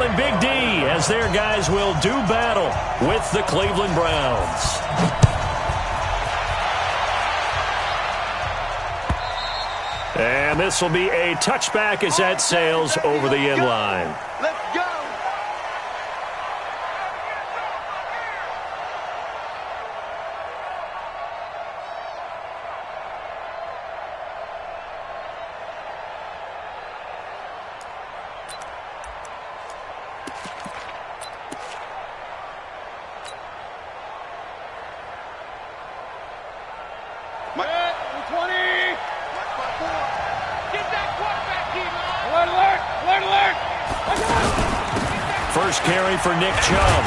calling Big D as their guys will do battle with the Cleveland Browns. And this will be a touchback as that sails over the end line. Let's go. First carry for Nick Chubb.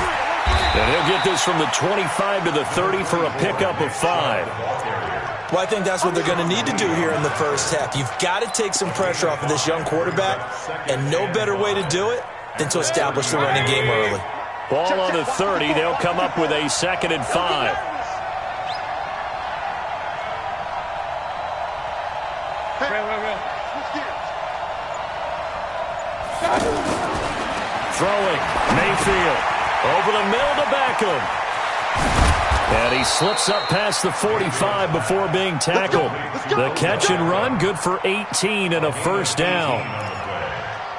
And he'll get this from the 25 to the 30 for a pickup of 5. Well, I think that's what they're going to need to do here in the first half. You've got to take some pressure off of this young quarterback, and no better way to do it than to establish the running game early. Ball on the 30. They'll come up with a 2nd and 5. Throwing, Mayfield, over the middle to Beckham. And he slips up past the 45 before being tackled. The catch and run, good for 18 and a first down.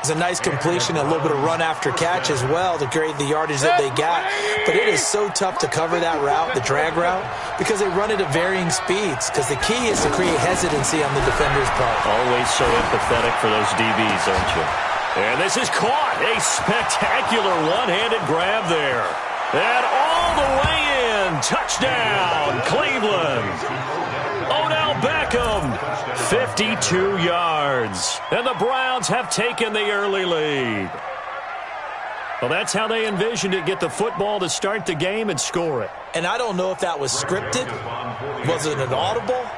It's a nice completion, a little bit of run after catch as well to create the yardage that they got. But it is so tough to cover that route, the drag route, because they run it at varying speeds. Because the key is to create hesitancy on the defender's part. Always so empathetic for those DBs, aren't you? And this is caught. A spectacular one-handed grab there. And all the way in. Touchdown, Cleveland. Odell Beckham, 52 yards. And the Browns have taken the early lead. Well, that's how they envisioned it. Get the football to start the game and score it. And I don't know if that was scripted. Was it an audible?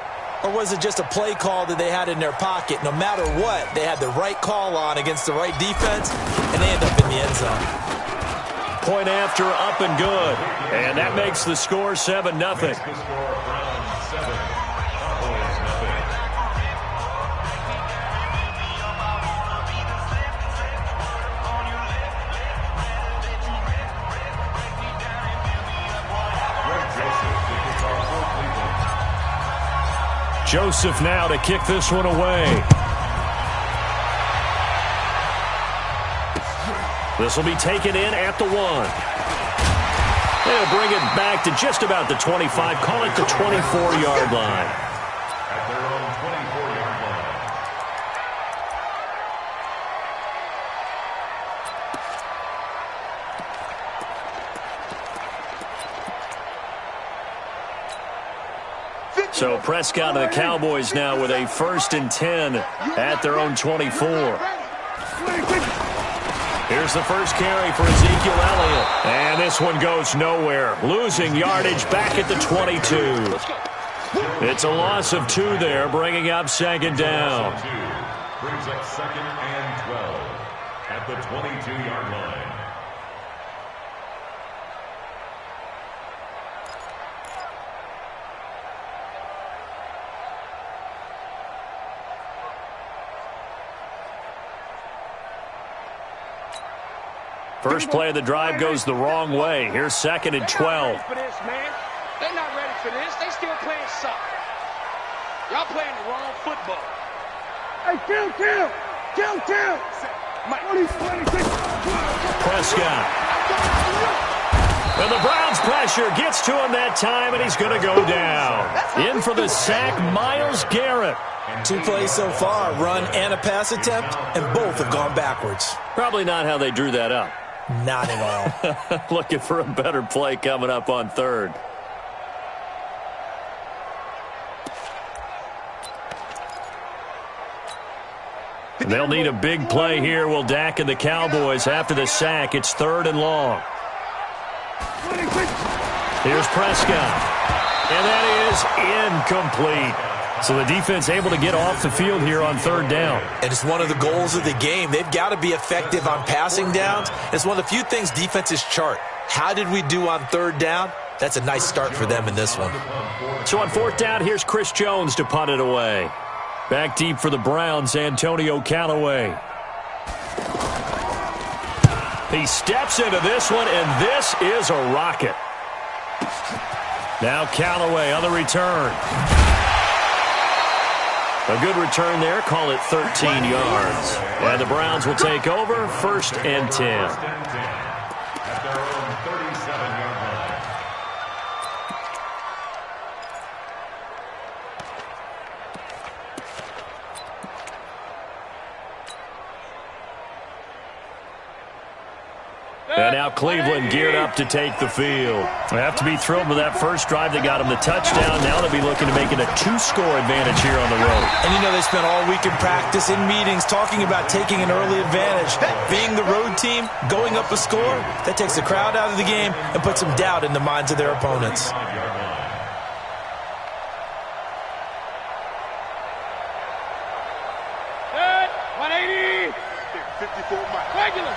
Or was it just a play call that they had in their pocket? No matter what, they had the right call on against the right defense, and they end up in the end zone. Point after, up and good. And that makes the score 7-0. Joseph now to kick this one away. This will be taken in at the 1. They'll bring it back to just about the 25. Call it the 24-yard line. At their own 24-yard line. So Prescott and the Cowboys now with a 1st and 10 at their own 24. Here's the first carry for Ezekiel Elliott. And this one goes nowhere. Losing yardage back at the 22. It's a loss of 2 there, bringing up 2nd down. Brings up 2nd and 12 at the 22-yard line. First play of the drive goes the wrong way. Here's 2nd and 12. They're not ready for this. They still playing soccer. Y'all playing the wrong football. Hey, kill. Prescott. And the Browns pressure gets to him that time, and he's going to go down. In for the sack, Myles Garrett. 2 plays so far, run and a pass attempt, and both have gone backwards. Probably not how they drew that up. Not at all. Looking for a better play coming up on 3rd. And they'll need a big play here. Will Dak and the Cowboys after the sack. It's 3rd and long. Here's Prescott. And that is incomplete. So the defense able to get off the field here on 3rd down. And it's one of the goals of the game. They've got to be effective on passing downs. It's one of the few things defenses chart. How did we do on 3rd down? That's a nice start for them in this one. So on 4th down, here's Chris Jones to punt it away. Back deep for the Browns, Antonio Callaway. He steps into this one, and this is a rocket. Now Callaway on the return. A good return there. Call it 13 yards. And the Browns will take over 1st and 10. And now Cleveland geared up to take the field. They have to be thrilled with that first drive that got them the touchdown. Now they'll be looking to make it a 2-score advantage here on the road. And you know they spent all week in practice, in meetings, talking about taking an early advantage. Being the road team, going up a score, that takes the crowd out of the game and puts some doubt in the minds of their opponents. Good. 180. 54 miles. Regular.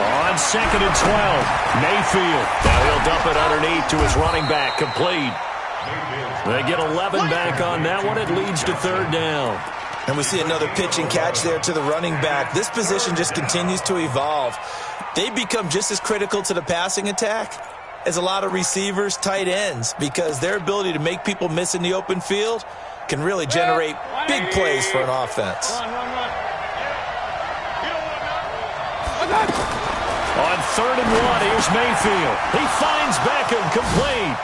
On 2nd and 12, Mayfield. Now he'll dump it underneath to his running back, complete. They get 11 back on that one. It leads to 3rd down. And we see another pitch and catch there to the running back. This position just continues to evolve. They become just as critical to the passing attack as a lot of receivers, tight ends, because their ability to make people miss in the open field can really generate big plays for an offense. On 3rd and 1, here's Mayfield. He finds Beckham, complete.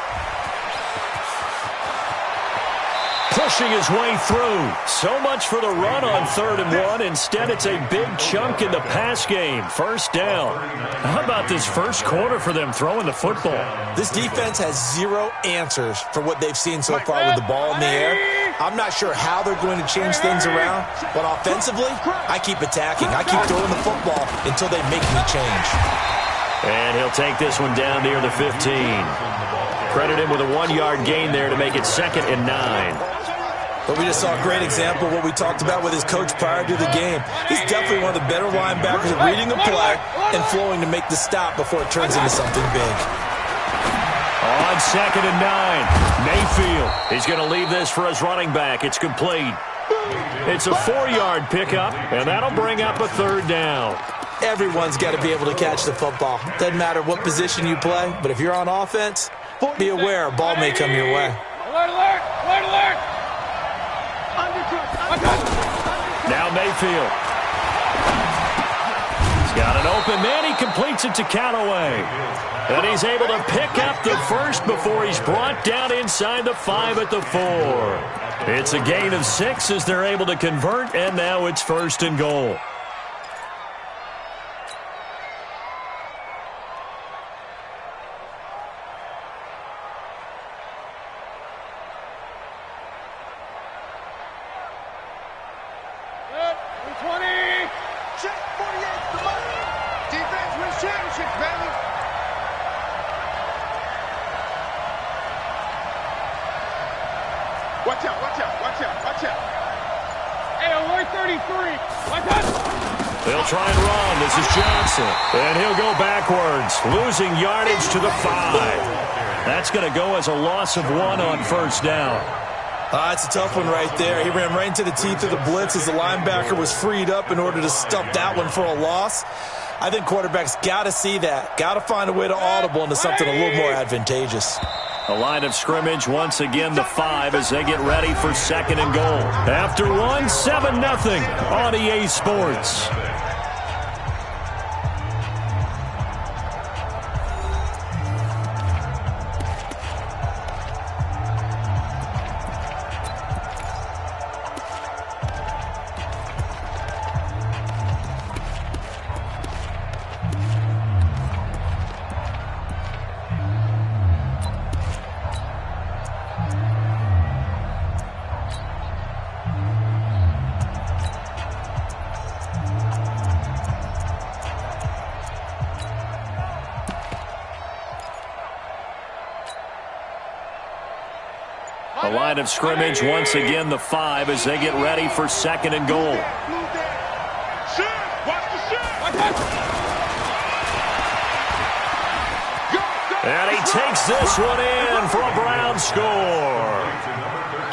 Pushing his way through. So much for the run on 3rd and 1. Instead, it's a big chunk in the pass game. 1st down. How about this first quarter for them throwing the football? This defense has 0 answers for what they've seen so far with the ball in the air. I'm not sure how they're going to change things around, but offensively, I keep attacking. I keep throwing the football until they make me change. And he'll take this one down near the 15. Credit him with a 1-yard gain there to make it 2nd and 9. But we just saw a great example of what we talked about with his coach prior to the game. He's definitely one of the better linebackers at reading a play and flowing to make the stop before it turns into something big. On 2nd and 9, Mayfield. He's going to leave this for his running back. It's complete. It's a 4-yard pickup, and that'll bring up a 3rd down. Everyone's got to be able to catch the football. Doesn't matter what position you play, but if you're on offense, be aware a ball may come your way. Alert, alert, alert, alert. Now Mayfield. He's got an open man. He completes it to Callaway. And he's able to pick up the first before he's brought down inside the 5 at the 4. It's a gain of 6 as they're able to convert, and now it's 1st and goal. Watch out, watch out, watch out, watch out. Hey, alert 33. Watch out. They'll try and run. This is Johnson. And he'll go backwards, losing yardage to the 5. That's going to go as a loss of 1 on 1st down. It's a tough one right there. He ran right into the teeth of the blitz as the linebacker was freed up in order to stop that one for a loss. I think quarterbacks got to see that. Got to find a way to audible into something a little more advantageous. A line of scrimmage, once again the 5 as they get ready for 2nd and goal. After 1, 7-0 on EA Sports. A line of scrimmage, once again the 5 as they get ready for 2nd and goal. And he takes this one in for a Brown score.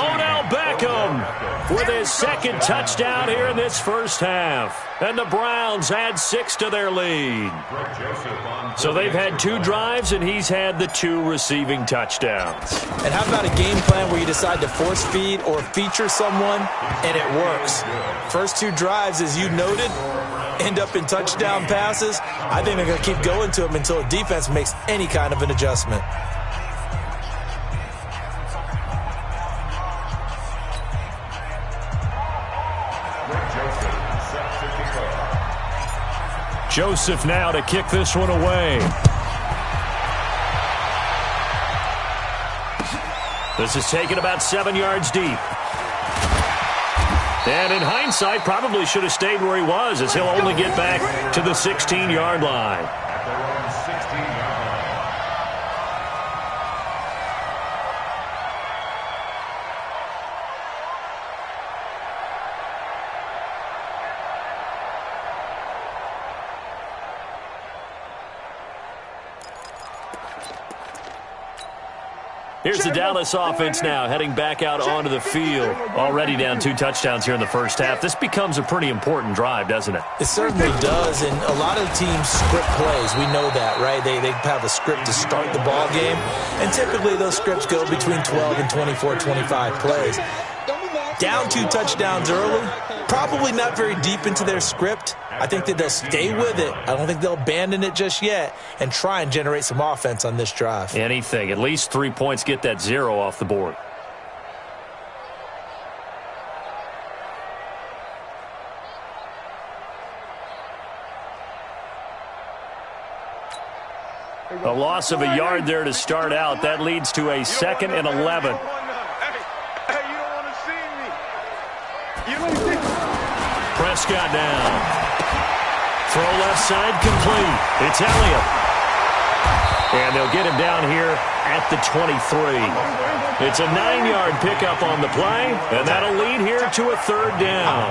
Odell Beckham Beckham with his second touchdown here in this first half. And the Browns add 6 to their lead. So they've had 2 drives, and he's had the 2 receiving touchdowns. And how about a game plan where you decide to force feed or feature someone, and it works? First 2 drives, as you noted, end up in touchdown passes. I think they're going to keep going to them until the defense makes any kind of an adjustment. Joseph now to kick this one away. This is taken about 7 yards deep. And in hindsight, probably should have stayed where he was, as he'll only get back to the 16-yard line. Here's the Dallas offense now, heading back out onto the field. Already down 2 touchdowns here in the first half. This becomes a pretty important drive, doesn't it? It certainly does, and a lot of teams script plays. We know that, right? They have a script to start the ball game, and typically those scripts go between 12 and 24, 25 plays. Down 2 touchdowns early, probably not very deep into their script. I think that they'll stay with it. I don't think they'll abandon it just yet and try and generate some offense on this drive. Anything. At least 3 points, get that 0 off the board. A loss of a yard there to start out. That leads to a 2nd and 11. Prescott down. Throw left side complete. It's Elliott. And they'll get him down here at the 23. It's a 9-yard pickup on the play, and that'll lead here to a 3rd down.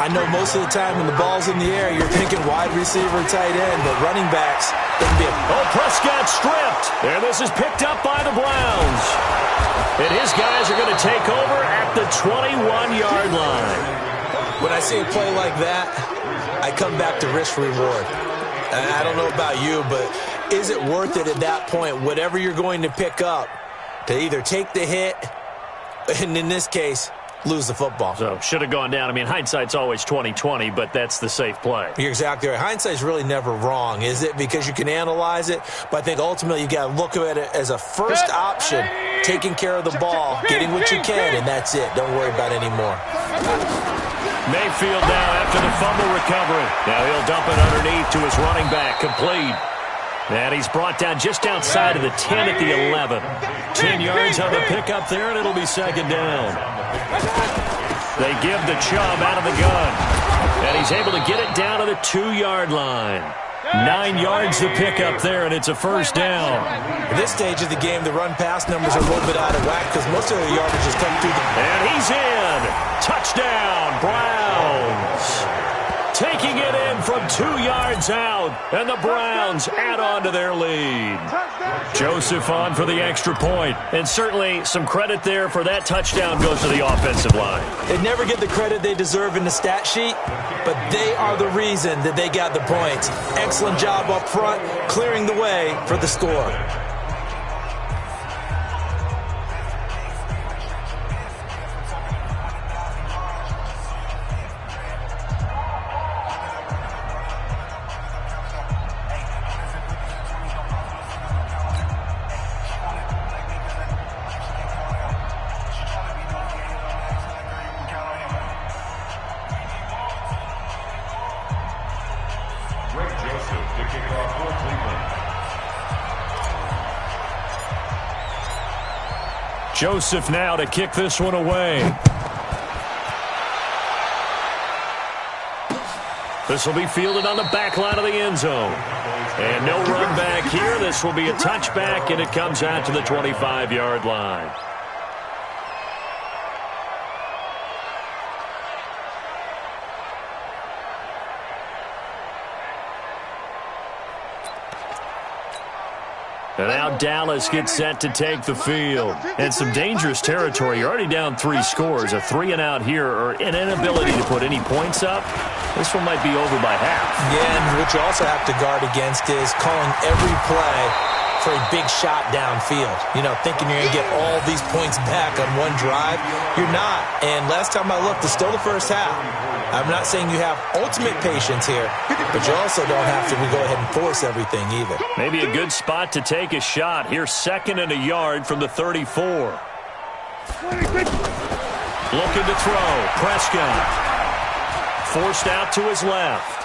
I know most of the time when the ball's in the air, you're thinking wide receiver, tight end, but running backs doesn't be a... Oh, Prescott stripped. And this is picked up by the Browns. And his guys are going to take over at the 21-yard line. When I see a play like that, I come back to risk-reward. I don't know about you, but is it worth it at that point, whatever you're going to pick up, to either take the hit, and in this case, lose the football? So, should have gone down. I mean, hindsight's always 20/20, but that's the safe play. You're exactly right. Hindsight's really never wrong, is it? Because you can analyze it, but I think ultimately you got to look at it as a first option, taking care of the ball, getting what you can, and that's it. Don't worry about any more. Mayfield now after the fumble recovery. Now he'll dump it underneath to his running back, complete. And he's brought down just outside of the 10 at the 11. 10 yards on the pickup there, and it'll be 2nd down. They give the Chubb out of the gun. And he's able to get it down to the 2-yard line. 9 yards to pick up there, and it's a 1st down. At this stage of the game, the run-pass numbers are a little bit out of whack because most of the yardage has come through the... And he's in. Touchdown, Browns. Taking it in from 2 yards out, and the Browns add on to their lead. Joseph on for the extra point, and certainly some credit there for that touchdown goes to the offensive line. They never get the credit they deserve in the stat sheet, but they are the reason that they got the points. Excellent job up front, clearing the way for the score. Joseph now to kick this one away. This will be fielded on the back line of the end zone. And no run back here. This will be a touchback, and it comes out to the 25-yard line. And now Dallas gets set to take the field. And some dangerous territory. You're already down 3 scores. A 3-and-out here or an inability to put any points up. This one might be over by half. Yeah, and what you also have to guard against is calling every play for a big shot downfield. You know, thinking you're going to get all these points back on one drive. You're not. And last time I looked, it's still the first half. I'm not saying you have ultimate patience here, but you also don't have to go ahead and force everything either. Maybe a good spot to take a shot. Here's 2nd and a yard from the 34. Looking to throw. Prescott. Forced out to his left.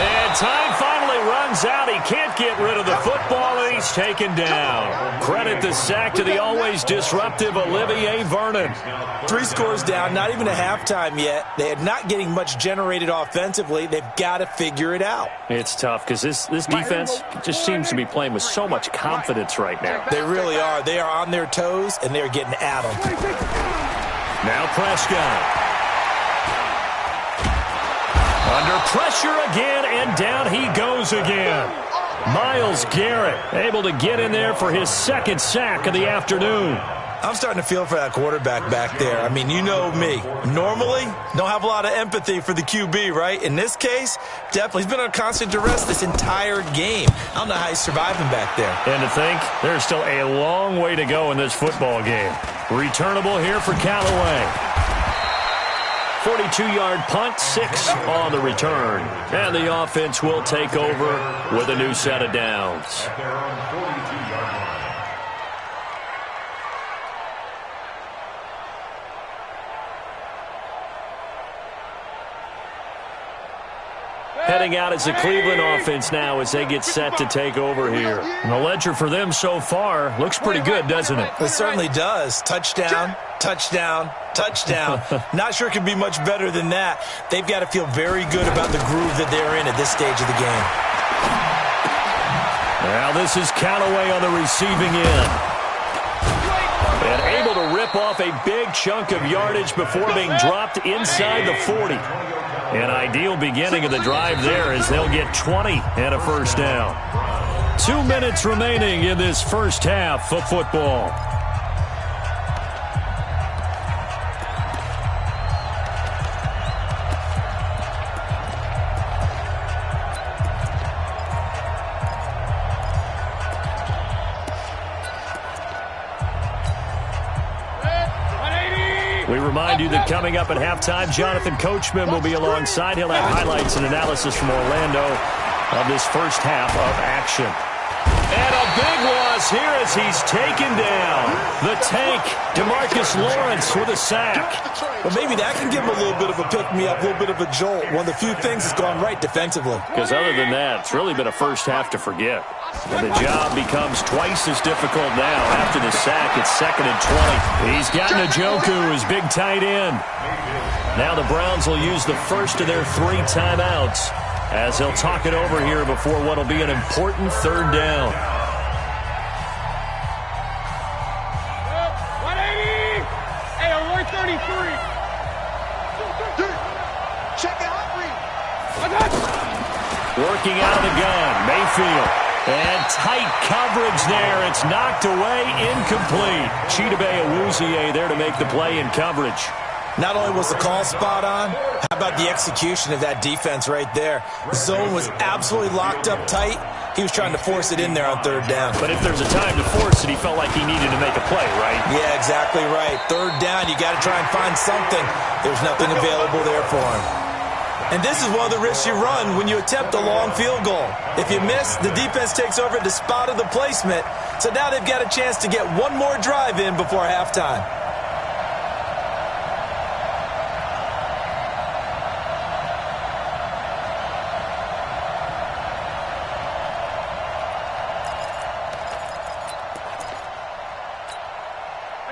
And time finally runs out. He can't get rid of the football, and he's taken down. Credit the sack to the always disruptive Olivier Vernon. 3 scores down, not even a halftime yet. They are not getting much generated offensively. They've got to figure it out. It's tough because this defense just seems to be playing with so much confidence right now. They really are. They are on their toes, and they're getting at them. Now Prescott. Under pressure again, and down he goes again. Myles Garrett able to get in there for his 2nd sack of the afternoon. I'm starting to feel for that quarterback back there. I mean, you know me. Normally, don't have a lot of empathy for the QB, right? In this case, definitely. He's been on constant duress this entire game. I don't know how he's surviving back there. And to think, there's still a long way to go in this football game. Returnable here for Callaway. 42-yard punt, 6 on the return. And the offense will take over with a new set of downs. Heading out as the Cleveland offense now as they get set to take over here. And the ledger for them so far looks pretty good, doesn't it? It certainly does. Touchdown, touchdown, touchdown. Not sure it could be much better than that. They've got to feel very good about the groove that they're in at this stage of the game. Now this is Callaway on the receiving end. And able to rip off a big chunk of yardage before being dropped inside the 40. An ideal beginning of the drive there as they'll get 20 and a first down. 2 minutes remaining in this first half of football. We remind you that coming up at halftime, Jonathan Coachman will be alongside. He'll have highlights and analysis from Orlando of this first half of action. And a big loss here as he's taken down. The tank, DeMarcus Lawrence with a sack. Well, maybe that can give him a little bit of a pick-me-up, a little bit of a jolt. One of the few things that's gone right defensively. Because other than that, it's really been a first half to forget. And the job becomes twice as difficult now after the sack. It's 2nd and 20. He's got Njoku, his big tight end. Now the Browns will use the first of their 3 timeouts as they'll talk it over here before what will be an important 3rd down. 180! Hey, alert 33! Check out, Working out of the gun, Mayfield. And tight coverage there. It's knocked away, incomplete. Chidobe Awuzie there to make the play in coverage. Not only was the call spot on, how about the execution of that defense right there? The zone was absolutely locked up tight. He was trying to force it in there on 3rd down. But if there's a time to force it, he felt like he needed to make a play, right? Yeah, exactly right. 3rd down, you got to try and find something. There's nothing available there for him. And this is one of the risks you run when you attempt a long field goal. If you miss, the defense takes over at the spot of the placement. So now they've got a chance to get one more drive in before halftime.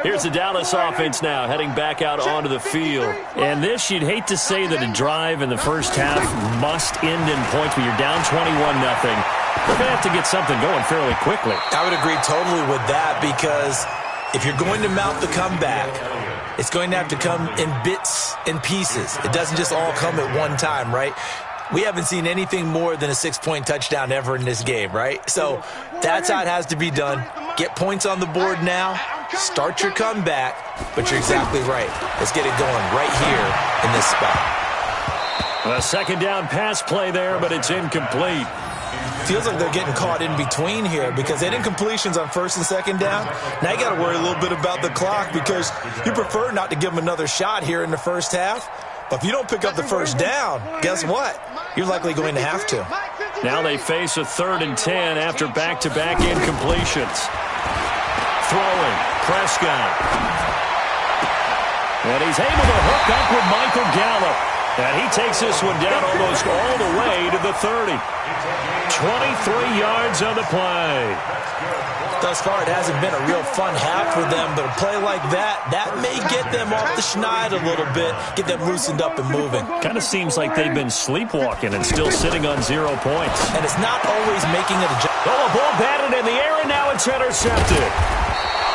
Here's the Dallas offense now heading back out onto the field. And this, you'd hate to say that a drive in the first half must end in points, but you're down 21-0. They're going to have to get something going fairly quickly. I would agree totally with that because if you're going to mount the comeback, it's going to have to come in bits and pieces. It doesn't just all come at one time, right? We haven't seen anything more than a 6-point touchdown ever in this game, right? So that's how it has to be done. Get points on the board now. Start your comeback. But you're exactly right. Let's get it going right here in this spot. A second down pass play there, but it's incomplete. Feels like they're getting caught in between here because they didn't completions on first and second down. Now you got to worry a little bit about the clock because you prefer not to give them another shot here in the first half. But if you don't pick up the first down, guess what? You're likely going to have to. Now they face a 3rd and 10 after back-to-back incompletions. Throwing, Prescott. And he's able to hook up with Michael Gallup. And he takes this one down almost all the way to the 30. 23 yards on the play. Thus far, it hasn't been a real fun half for them, but a play like that may get them off the schneid a little bit, get them loosened up and moving. Kind of seems like they've been sleepwalking and still sitting on 0 points. And it's not always making it a job. Oh, a ball batted in the air, and now it's intercepted.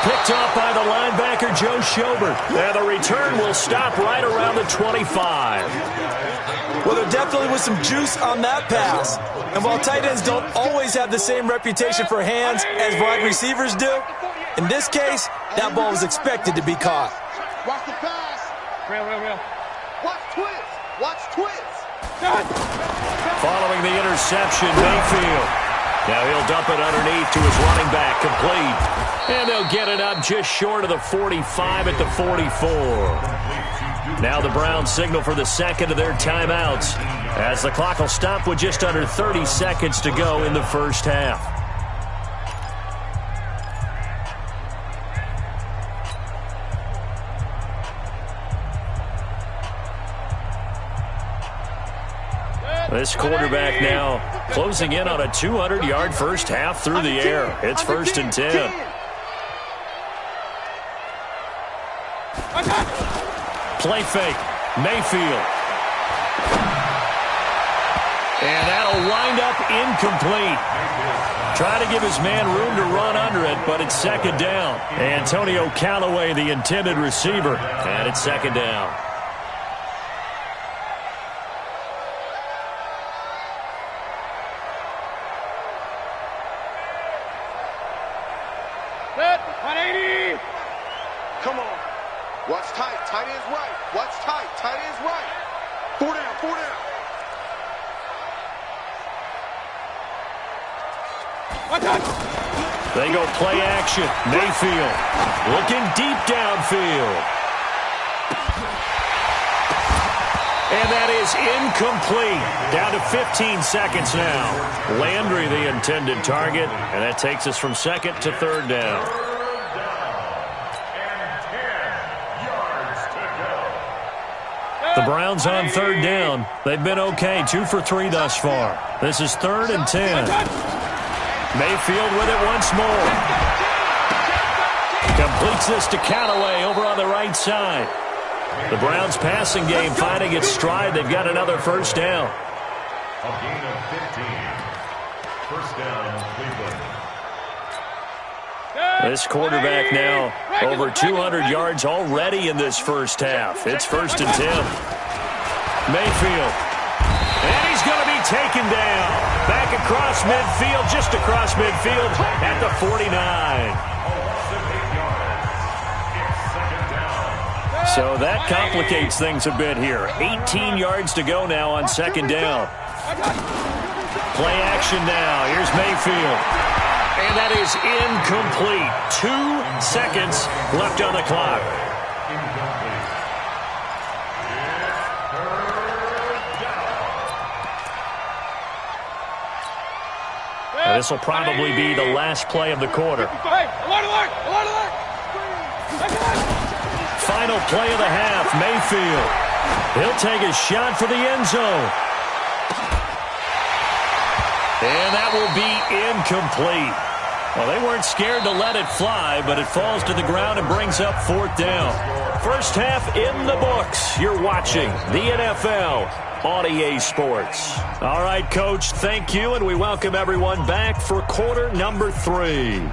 Picked off by the linebacker, Joe Schobert. And the return will stop right around the 25. Well, there definitely was some juice on that pass. And while tight ends don't always have the same reputation for hands as wide receivers do, in this case, that ball was expected to be caught. Watch the pass. Real. Watch twist. Watch twist. Following the interception, Mayfield. Now he'll dump it underneath to his running back, complete. And they'll get it up just short of the 45 at the 44. Now the Browns signal for the second of their timeouts as the clock will stop with just under 30 seconds to go in the first half. This quarterback now closing in on a 200-yard first half through the air. It's 1st and 10. Play fake. Mayfield. And that'll wind up incomplete. Trying to give his man room to run under it, but it's 2nd down. Antonio Callaway, the intended receiver, and it's 2nd down. Set. 180. Come on. Watch tight. Tight end's right. Watch tight. Tight end's right. 4 down. 4 down. They go play action. Mayfield looking deep downfield. And that is incomplete. Down to 15 seconds now. Landry the intended target, and that takes us from 2nd to 3rd down. The Browns on 3rd down. They've been okay, 2 for 3 thus far. This is 3rd and 10. Mayfield with it once more. Completes this to Callaway over on the right side. The Browns passing game finding its stride. They've got another first down. A gain of 15. First down, Cleveland. This quarterback now over 200 yards already in this first half. It's 1st and 10. Mayfield. And he's going to be taken down. Back across midfield, just across midfield at the 49. So that complicates things a bit here. 18 yards to go now on 2nd down. Play action now. Here's Mayfield. And that is incomplete. 2 seconds left on the clock. And this will probably be the last play of the quarter. Final play of the half, Mayfield. He'll take a shot for the end zone. And that will be incomplete. Well, they weren't scared to let it fly, but it falls to the ground and brings up 4th down. First half in the books. You're watching the NFL on EA Sports. All right, Coach, thank you, and we welcome everyone back for quarter number 3.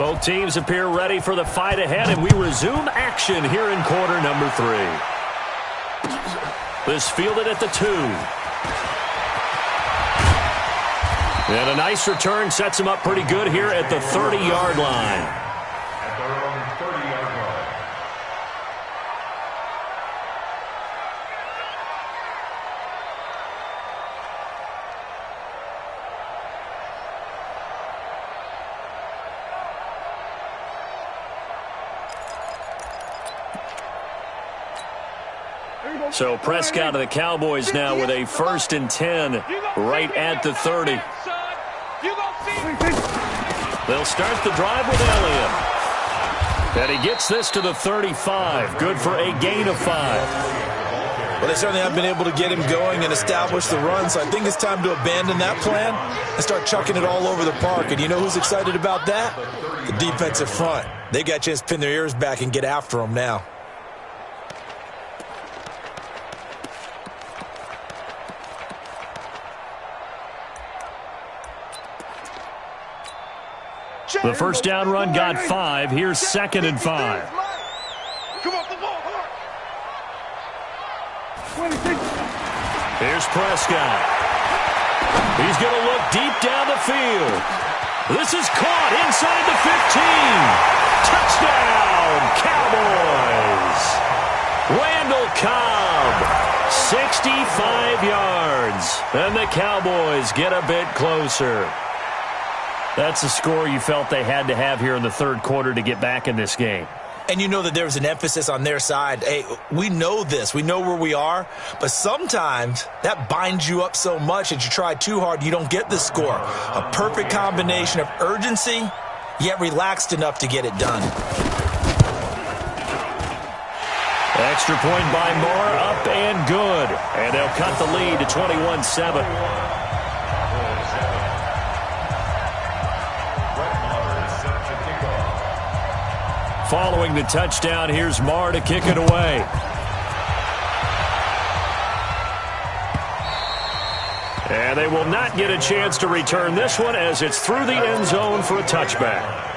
Both teams appear ready for the fight ahead, and we resume action here in quarter number 3. This fielded at the 2. And a nice return sets him up pretty good here at the 30-yard line. At their own 30-yard line. So Prescott of the Cowboys now with a 1st and 10 right at the 30. They'll start the drive with Elliott. And he gets this to the 35. Good for a gain of 5. Well, they certainly haven't been able to get him going and establish the run, so I think it's time to abandon that plan and start chucking it all over the park. And you know who's excited about that? The defensive front. They got a chance to pin their ears back and get after him now. The first down run got 5. Here's 2nd and 5. Here's Prescott. He's going to look deep down the field. This is caught inside the 15. Touchdown, Cowboys. Randall Cobb, 65 yards. And the Cowboys get a bit closer. That's a score you felt they had to have here in the 3rd quarter to get back in this game. And you know that there was an emphasis on their side. Hey, we know this. We know where we are. But sometimes that binds you up so much that you try too hard, you don't get the score. A perfect combination of urgency, yet relaxed enough to get it done. Extra point by Moore, up and good. And they'll cut the lead to 21-7. Following the touchdown, here's Marr to kick it away. And they will not get a chance to return this one as it's through the end zone for a touchback.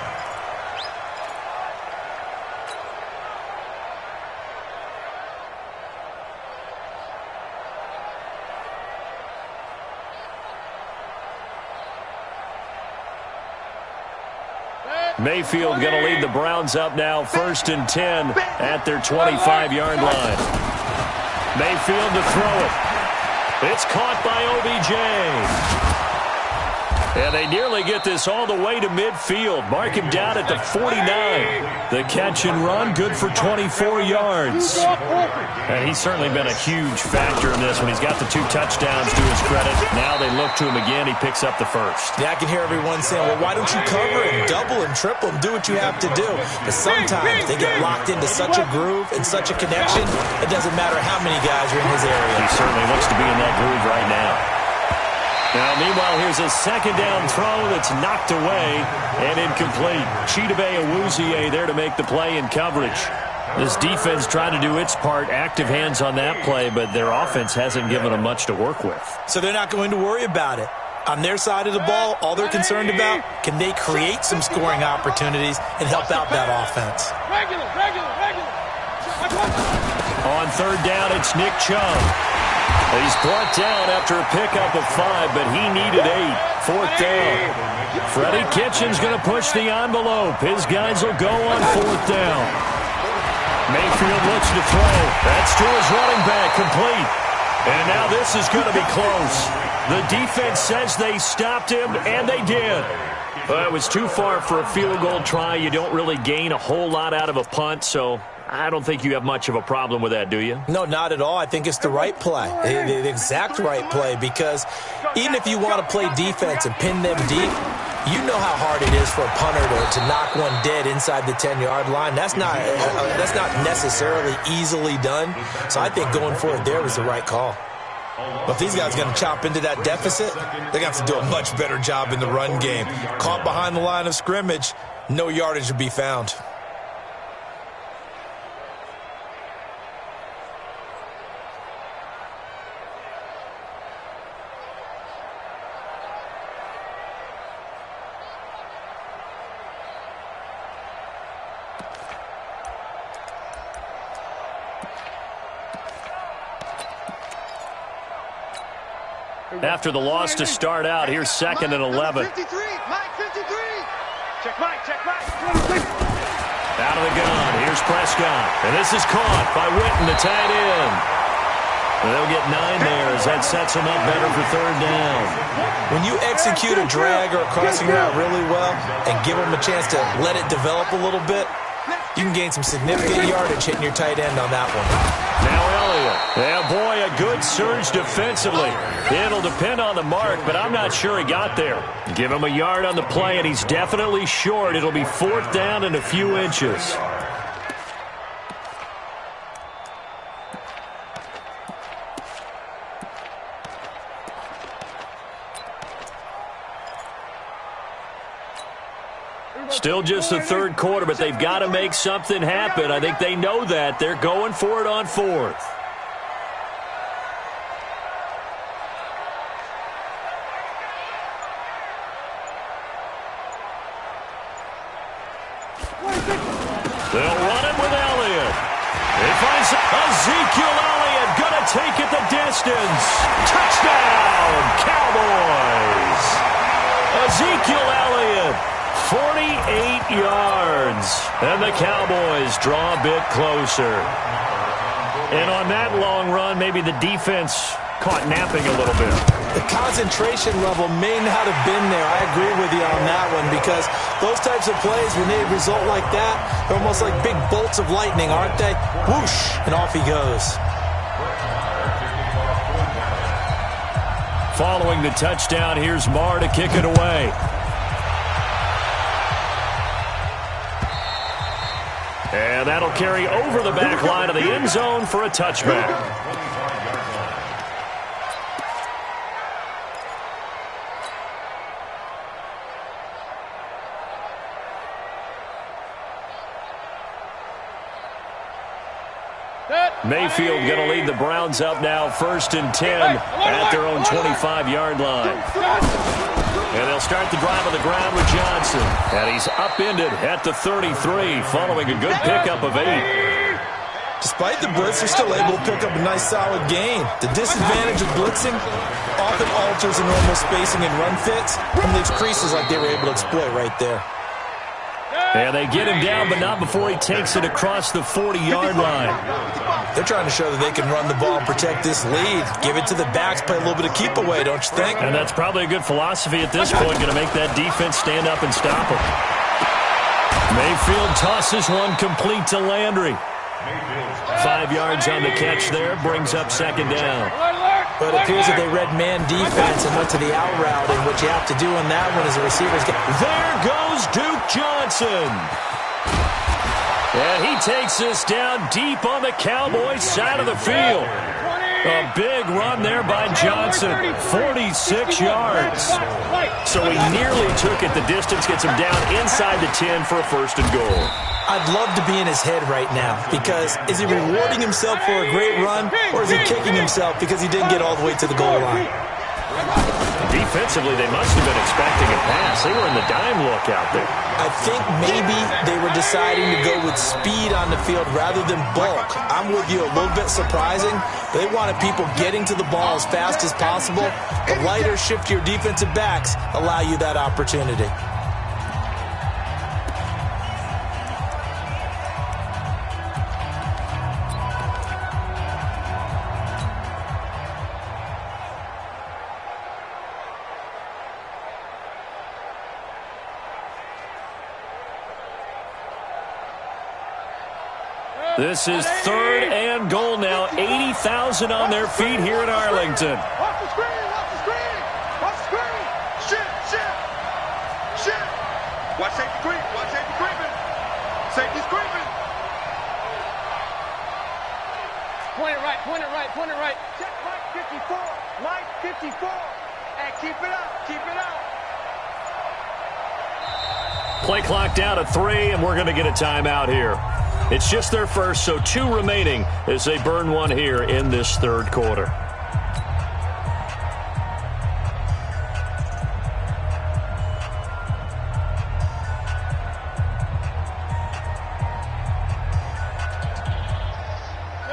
Mayfield going to lead the Browns up now, 1st and 10 at their 25-yard line. Mayfield to throw it. It's caught by OBJ. And they nearly get this all the way to midfield. Mark him down at the 49. The catch and run, good for 24 yards. And he's certainly been a huge factor in this when he's got the 2 touchdowns to his credit. Now they look to him again. He picks up the 1st. Yeah, I can hear everyone saying, well, why don't you cover him, double him, triple him, do what you have to do. But sometimes they get locked into such a groove and such a connection, it doesn't matter how many guys are in his area. He certainly looks to be in that groove right now. Now, meanwhile, here's a 2nd down throw that's knocked away and incomplete. Chidobe Awuzie there to make the play in coverage. This defense trying to do its part, active hands on that play, but their offense hasn't given them much to work with. So they're not going to worry about it. On their side of the ball, all they're concerned about, can they create some scoring opportunities and help out that offense? On 3rd down, it's Nick Chubb. He's brought down after a pickup of 5, but he needed 8. 4th down. Freddie Kitchens going to push the envelope. His guys will go on 4th down. Mayfield looks to throw. That's to his running back, complete. And now this is going to be close. The defense says they stopped him, and they did. It was too far for a field goal try. You don't really gain a whole lot out of a punt, so I don't think you have much of a problem with that, do you? No, not at all. I think it's the right play, the exact right play, because even if you want to play defense and pin them deep, you know how hard it is for a punter to knock one dead inside the 10-yard line. That's not necessarily easily done. So I think going for it there was the right call. But if these guys are going to chop into that deficit, they're going to have to do a much better job in the run game. Caught behind the line of scrimmage, no yardage to be found. After the loss to start out, here's 2nd and 11. 53, Mike 53. Check Mike. Out of the gun, here's Prescott. And this is caught by Witten, the tight end. And they'll get 9 there as that sets them up better for 3rd down. When you execute a drag or a crossing route really well and give them a chance to let it develop a little bit, you can gain some significant yardage hitting your tight end on that one. Now Elliott. Yeah, boy, a good surge defensively. It'll depend on the mark, but I'm not sure he got there. Give him a yard on the play, and he's definitely short. It'll be 4th down and a few inches. Still just the 3rd quarter, but they've got to make something happen. I think they know that. They're going for it on 4th. They'll run it with Elliott. He finds Ezekiel Elliott, going to take it the distance. Touchdown, Cowboys. Ezekiel Elliott, 48 yards. And the Cowboys draw a bit closer. And on that long run, maybe the defense caught napping a little bit. The concentration level may not have been there. I agree with you on that one, because those types of plays, when they result like that, they're almost like big bolts of lightning, aren't they? Whoosh, and off he goes. Following the touchdown, here's Marr to kick it away. And that'll carry over the back line of the end zone for a touchback. Mayfield going to lead the Browns up now, 1st and 10 at their own 25-yard line. And they'll start the drive on the ground with Johnson. And he's upended at the 33 following a good pickup of 8. Despite the blitz, they're still able to pick up a nice solid gain. The disadvantage of blitzing often alters the normal spacing and run fits from these creases like they were able to exploit right there. And they get him down, but not before he takes it across the 40-yard line. They're trying to show that they can run the ball and protect this lead. Give it to the backs, play a little bit of keep away, don't you think? And that's probably a good philosophy at this point, going to make that defense stand up and stop him. Mayfield tosses one complete to Landry. 5 yards on the catch there, brings up 2nd down. But it appears that they read man defense and went to the out route, and what you have to do on that one is the receivers get... There goes Duke Johnson. And he takes this down deep on the Cowboys side of the field. A big run there by Johnson, 46 yards. So he nearly took it the distance, gets him down inside the 10 for a 1st and goal. I'd love to be in his head right now, because is he rewarding himself for a great run, or is he kicking himself because he didn't get all the way to the goal line? Defensively, they must have been expecting a pass. They were in the dime look out there. I think maybe they were deciding to go with speed on the field rather than bulk. I'm with you, a little bit surprising. They wanted people getting to the ball as fast as possible. The lighter, shiftier defensive backs allow you that opportunity. This is 3rd and goal now. 80,000 on their feet here in Arlington. Watch the screen, watch the screen, watch the screen. Shit. Watch safety creeping. Safety's creeping. Point it right. Check Mike 54. And keep it up. Play clock down to 3, and we're going to get a timeout here. It's just their first, so 2 remaining as they burn one here in this 3rd quarter.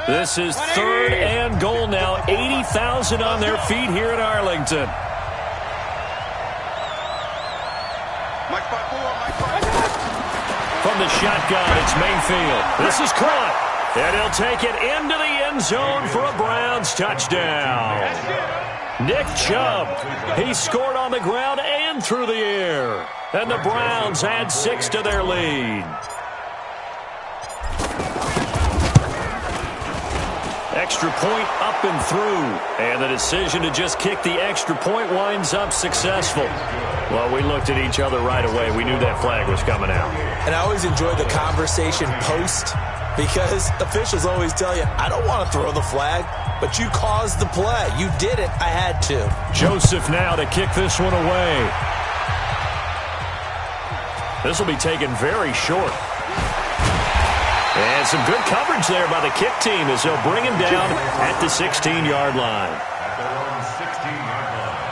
This is 3rd and goal now. 80,000 on their feet here in Arlington. From the shotgun, it's Mayfield. This is caught. And he'll take it into the end zone for a Browns touchdown. Nick Chubb, he scored on the ground and through the air. And the Browns add 6 to their lead. Extra point up and through. And the decision to just kick the extra point winds up successful. Well, we looked at each other right away. We knew that flag was coming out. And I always enjoy the conversation post, because officials always tell you, I don't want to throw the flag, but you caused the play. You did it. I had to. Joseph now to kick this one away. This will be taken very short. And some good coverage there by the kick team as they'll bring him down at the 16-yard line. At their own 16-yard line.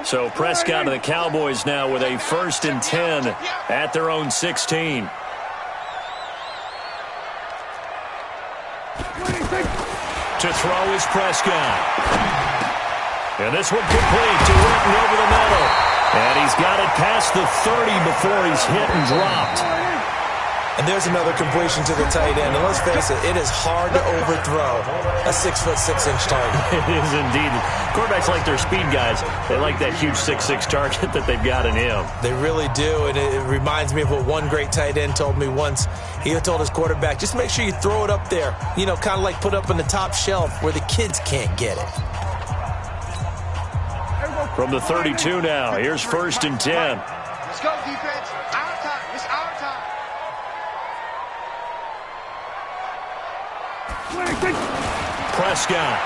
So Prescott and the Cowboys now with a 1st and 10 at their own 16. To throw is Prescott. And this one complete to Witten over the middle. And he's got it past the 30 before he's hit and dropped. And there's another completion to the tight end. And let's face it, it is hard to overthrow a 6'6" target. It is indeed. Quarterbacks like their speed guys. They like that huge 6'6" target that they've got in him. They really do, and it reminds me of what one great tight end told me once. He told his quarterback, just make sure you throw it up there. You know, kind of like put up on the top shelf where the kids can't get it. From the 32 now, here's 1st and 10. Let's go, defense. Our time. It's our time. Prescott.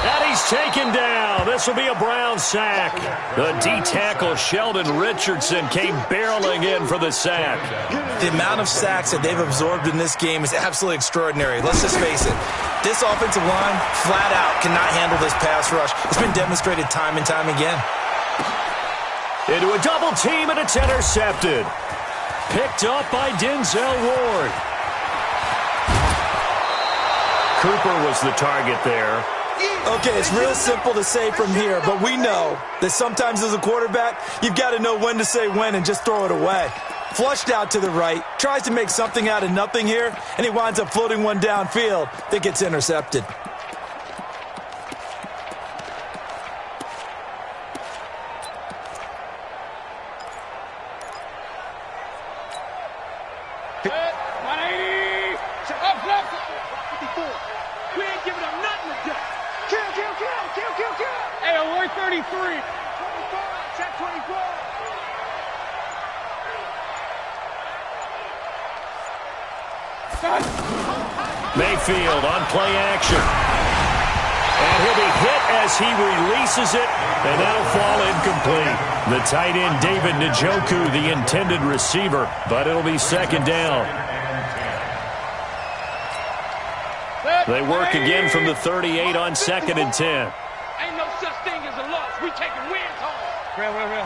And he's taken down. This will be a Brown sack. The D-tackle Sheldon Richardson came barreling in for the sack. The amount of sacks that they've absorbed in this game is absolutely extraordinary. Let's just face it. This offensive line, flat out, cannot handle this pass rush. It's been demonstrated time and time again. Into a double team, and it's intercepted. Picked up by Denzel Ward. Cooper was the target there. Okay, it's real simple to say from here, but we know that sometimes as a quarterback, you've got to know when to say when and just throw it away. Flushed out to the right, tries to make something out of nothing here, and he winds up floating one downfield that gets intercepted. Mayfield on play action. And he'll be hit as he releases it, and that'll fall incomplete. The tight end, David Njoku, the intended receiver, but it'll be 2nd down. They work again from the 38 on 2nd and 10. Ain't no such thing as a loss. We taking wins home. Real.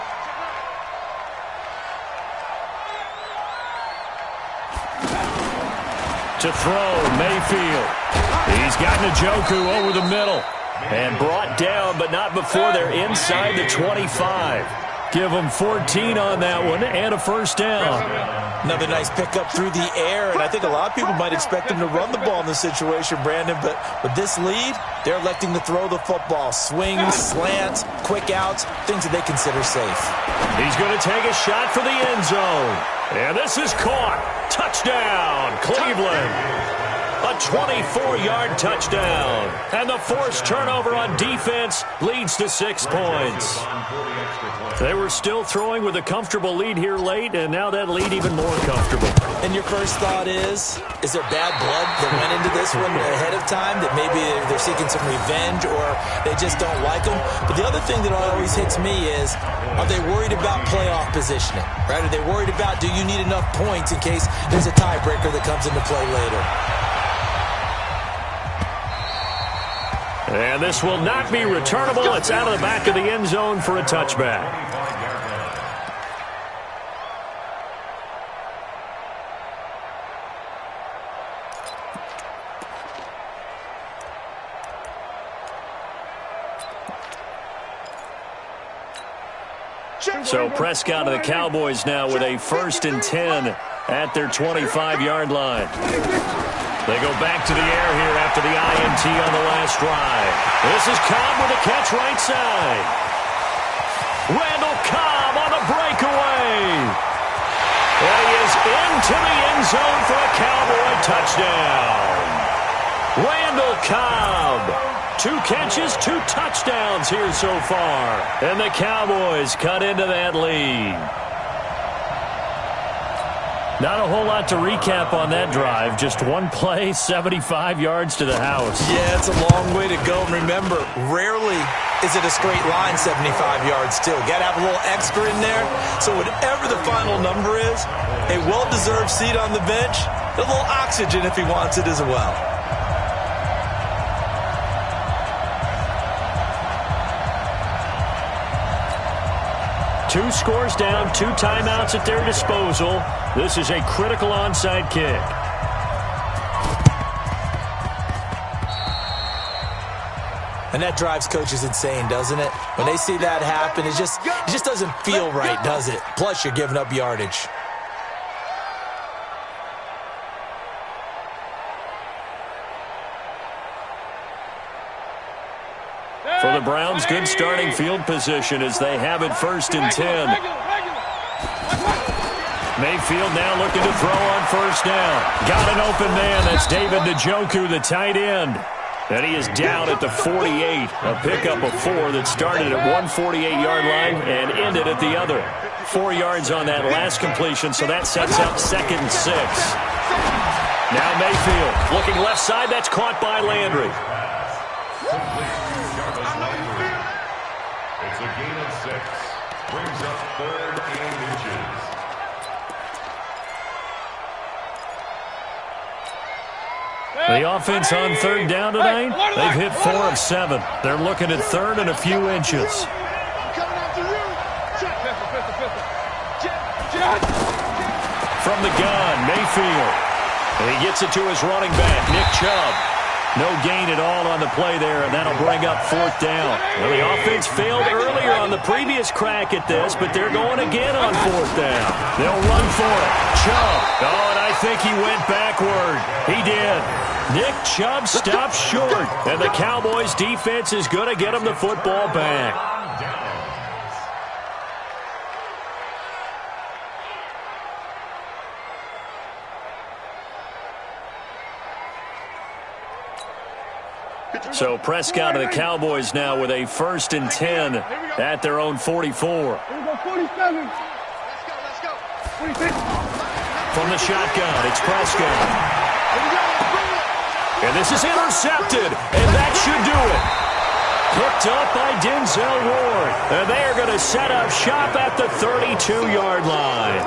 To throw, Mayfield. He's got Njoku over the middle. And brought down, but not before they're inside the 25. Give them 14 on that one and a 1st down. Another nice pickup through the air, and I think a lot of people might expect them to run the ball in this situation, Brandon, but with this lead, they're electing to throw the football. Swings, slants, quick outs, things that they consider safe. He's going to take a shot for the end zone. And this is caught. Touchdown, Cleveland. A 24-yard touchdown. And the forced turnover on defense leads to 6 points. They were still throwing with a comfortable lead here late, and now that lead even more comfortable. And your first thought is there bad blood that went into this one ahead of time, that maybe they're seeking some revenge or they just don't like them? But the other thing that always hits me is, are they worried about playoff positioning? Right? Are they worried about, do you need enough points in case there's a tiebreaker that comes into play later? And this will not be returnable. It's out of the back of the end zone for a touchback. So Prescott and the Cowboys now with a 1st and 10 at their 25-yard line. They go back to the air here after the INT on the last drive. This is Cobb with a catch right side. Randall Cobb on the breakaway. And he is into the end zone for a Cowboy touchdown. Randall Cobb. 2 catches, 2 touchdowns here so far. And the Cowboys cut into that lead. Not a whole lot to recap on that drive. Just one play, 75 yards to the house. Yeah, it's a long way to go. And remember, rarely is it a straight line 75 yards still. Got to have a little extra in there. So whatever the final number is, a well-deserved seat on the bench, a little oxygen if he wants it as well. Two scores down, 2 timeouts at their disposal. This is a critical onside kick. And that drives coaches insane, doesn't it? When they see that happen, it just doesn't feel right, does it? Plus, you're giving up yardage. For the Browns, good starting field position as they have it 1st and 10. Mayfield now looking to throw on 1st down. Got an open man. That's David Njoku, the tight end. And he is down at the 48. A pickup of 4 that started at one 48-yard line and ended at the other. 4 yards on that last completion, so that sets up 2nd and 6. Now Mayfield looking left side. That's caught by Landry. It's a gain of 6. Brings up 3rd and inches. The offense on 3rd down tonight, they've hit 4 of 7. They're looking at 3rd and a few inches. From the gun, Mayfield. And he gets it to his running back, Nick Chubb. No gain at all on the play there, and that'll bring up 4th down. Well, the offense failed earlier on the previous crack at this, but they're going again on 4th down. They'll run for it. Chubb. Oh, and I think he went backward. He did. Nick Chubb stopped short, and the Cowboys' defense is going to get him the football back. So Prescott and the Cowboys now with a 1st and 10 at their own 44. From the shotgun, it's Prescott. And this is intercepted, and that should do it. Picked up by Denzel Ward. And they are going to set up shop at the 32-yard line.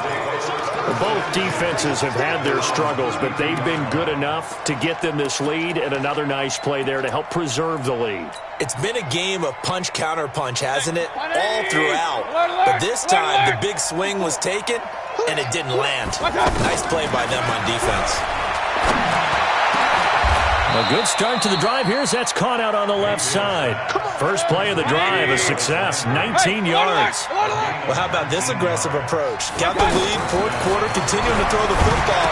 Both defenses have had their struggles, but they've been good enough to get them this lead, and another nice play there to help preserve the lead. It's been a game of punch-counter-punch, hasn't it? All throughout. But this time, the big swing was taken, and it didn't land. Nice play by them on defense. A good start to the drive here as that's caught out on the left side. First play of the drive, a success, 19 yards. Well, how about this aggressive approach? Got the lead, 4th quarter, continuing to throw the football.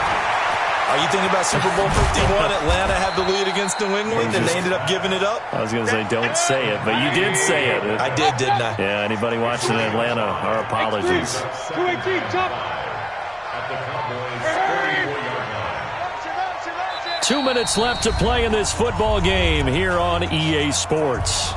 Are you thinking about Super Bowl 51? Atlanta had the lead against New England, and they ended up giving it up? I was going to say don't say it, but you did say it. I did, didn't I? Yeah, anybody watching in Atlanta, our apologies. 218, top. At the Cowboys' 34-yard line. 2 minutes left to play in this football game here on EA Sports.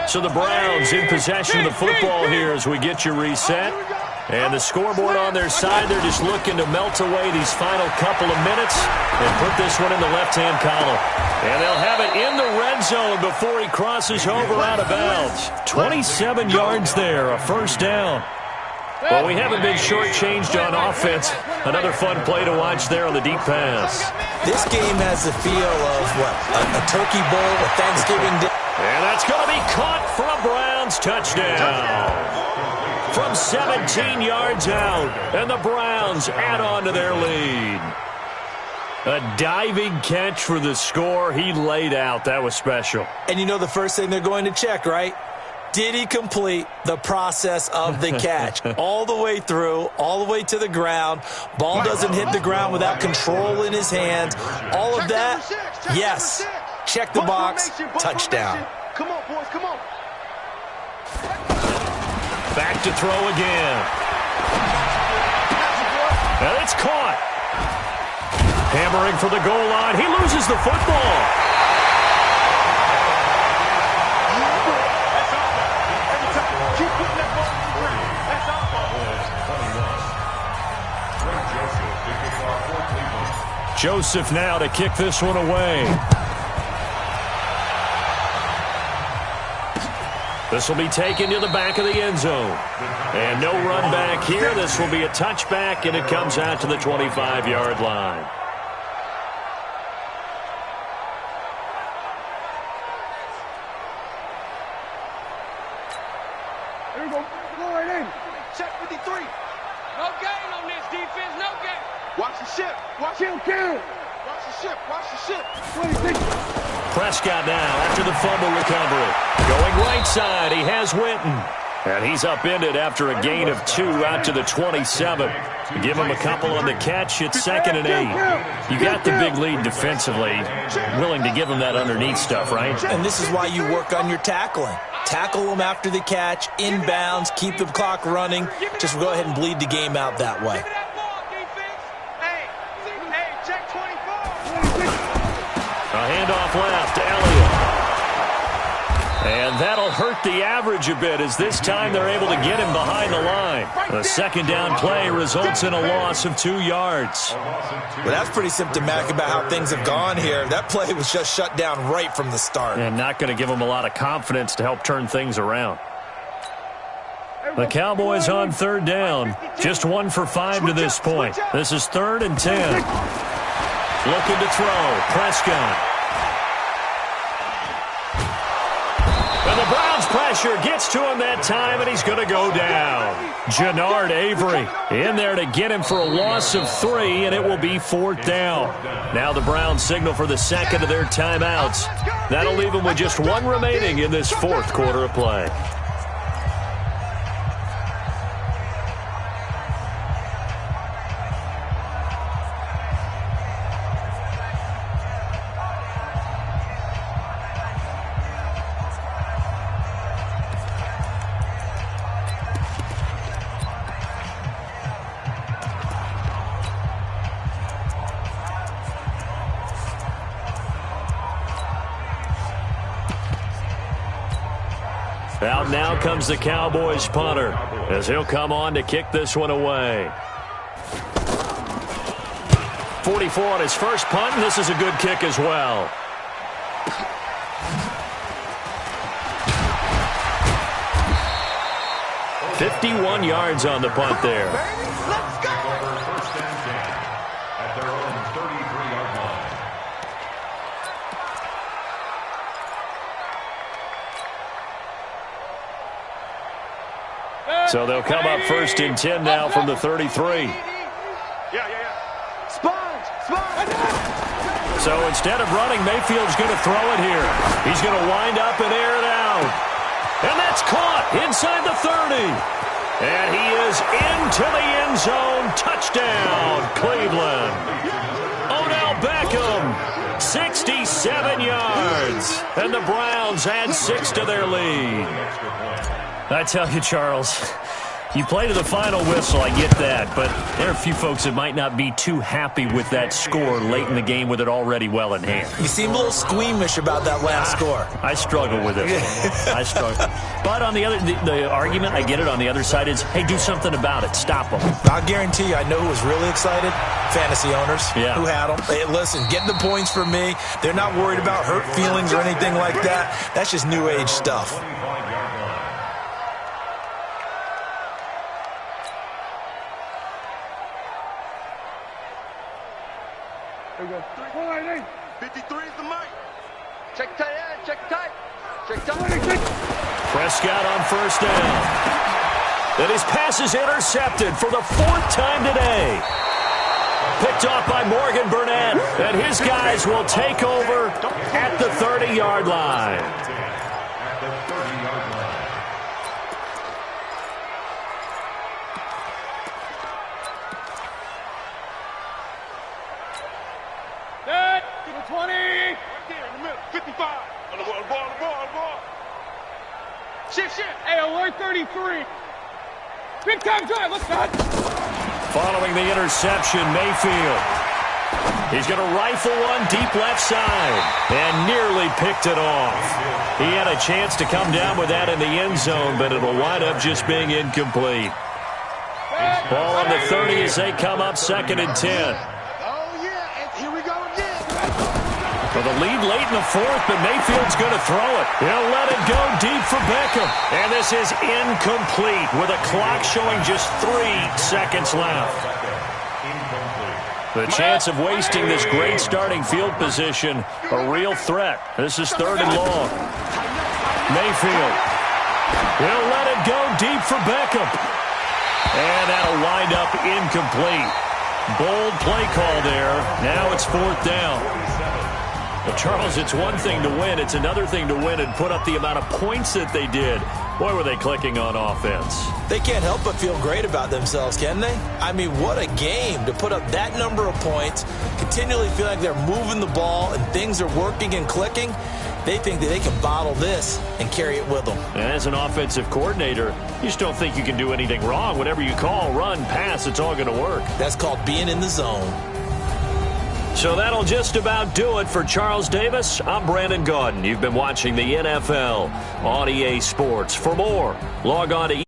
So the Browns in possession of the football here as we get you reset. And the scoreboard on their side, they're just looking to melt away these final couple of minutes and put this one in the left-hand column. And they'll have it in the red zone before he crosses over out of bounds. 27 yards there, a first down. Well, we haven't been shortchanged on offense. Another fun play to watch there on the deep pass. This game has the feel of, what, a turkey bowl, a Thanksgiving dinner. And that's going to be caught for a Browns touchdown. From 17 yards out, and the Browns add on to their lead. A diving catch for the score. He laid out. That was special. And you know the first thing they're going to check, right? Did he complete the process of the catch? All the way through, all the way to the ground. Ball doesn't hit the ground without control in his hands. All of that, yes. Check the box, touchdown. Come on, boys, come on. Back to throw again. And it's caught. Hammering for the goal line. He loses the football. Keep putting that ball on the ground. That's our ball. Joseph now to kick this one away. This will be taken to the back of the end zone. And no run back here. This will be a touchback, and it comes out to the 25-yard line. There we go. Go right in. Check 53. No gain on this defense. No gain. Watch the ship. Watch him kill. Watch the ship. Watch the ship. What do you think? Prescott now after the fumble recovery. Going right side, he has Winton. And he's upended after a gain of 2 out to the 27. Give him a couple on the catch. It's 2nd and 8. You got the big lead defensively. Willing to give him that underneath stuff, right? And this is why you work on your tackling. Tackle them after the catch, inbounds, keep the clock running. Just go ahead and bleed the game out that way. A handoff left to Elliott. And that'll hurt the average a bit as this time they're able to get him behind the line. The second down play results in a loss of 2 yards. Well, that's pretty symptomatic about how things have gone here. That play was just shut down right from the start. And not going to give them a lot of confidence to help turn things around. The Cowboys on third down. Just 1 for 5 to this point. This is 3rd and 10. Looking to throw. Prescott. And the Browns pressure gets to him that time, and he's going to go down. Jannard Avery in there to get him for a loss of 3, and it will be 4th down. Now the Browns signal for the second of their timeouts. That'll leave them with just 1 remaining in this 4th quarter of play. Out now comes the Cowboys punter as he'll come on to kick this one away. 44 on his first punt. This is a good kick as well. $51 yards on the punt there. So they'll come up 1st and 10 now from the 33. So instead of running, Mayfield's going to throw it here. He's going to wind up and air it out. And that's caught inside the 30. And he is into the end zone. Touchdown, Cleveland. Odell Beckham, 67 yards. And the Browns add 6 to their lead. I tell you, Charles, you play to the final whistle, I get that, but there are a few folks that might not be too happy with that score late in the game with it already well in hand. You seem a little squeamish about that last score. I struggle with it. I struggle. But on the other, the argument, I get it, on the other side is, hey, do something about it. Stop them. I'll guarantee you, I know who was really excited. Fantasy owners who had them. Hey, listen, get the points for me. They're not worried about hurt feelings or anything like that. That's just new age stuff. There we go. 53 is the mic. Check tight end. Check tight. Check tight. Prescott on first down. And his pass is intercepted for the 4th time today. Picked off by Morgan Burnett. And his guys will take over at the 30-yard line. Dead. 20. Right there in the middle. 55. On the ball. Shift. Hey, alert 33. Big time drive. Let's go. Following the interception, Mayfield. He's going to rifle one deep left side and nearly picked it off. He had a chance to come down with that in the end zone, but it'll wind up just being incomplete. Ball on the 30 as they come up 2nd and 10. For the lead late in the 4th, but Mayfield's going to throw it. He'll let it go deep for Beckham. And this is incomplete with a clock showing just 3 seconds left. The chance of wasting this great starting field position, a real threat. This is 3rd and long. Mayfield. He'll let it go deep for Beckham. And that'll wind up incomplete. Bold play call there. Now it's 4th down. Well, Charles, it's one thing to win. It's another thing to win and put up the amount of points that they did. Boy, were they clicking on offense. They can't help but feel great about themselves, can they? I mean, what a game to put up that number of points, continually feel like they're moving the ball and things are working and clicking. They think that they can bottle this and carry it with them. And as an offensive coordinator, you just don't think you can do anything wrong. Whatever you call, run, pass, it's all going to work. That's called being in the zone. So that'll just about do it for Charles Davis. I'm Brandon Gaudin. You've been watching the NFL on EA Sports. For more, log on to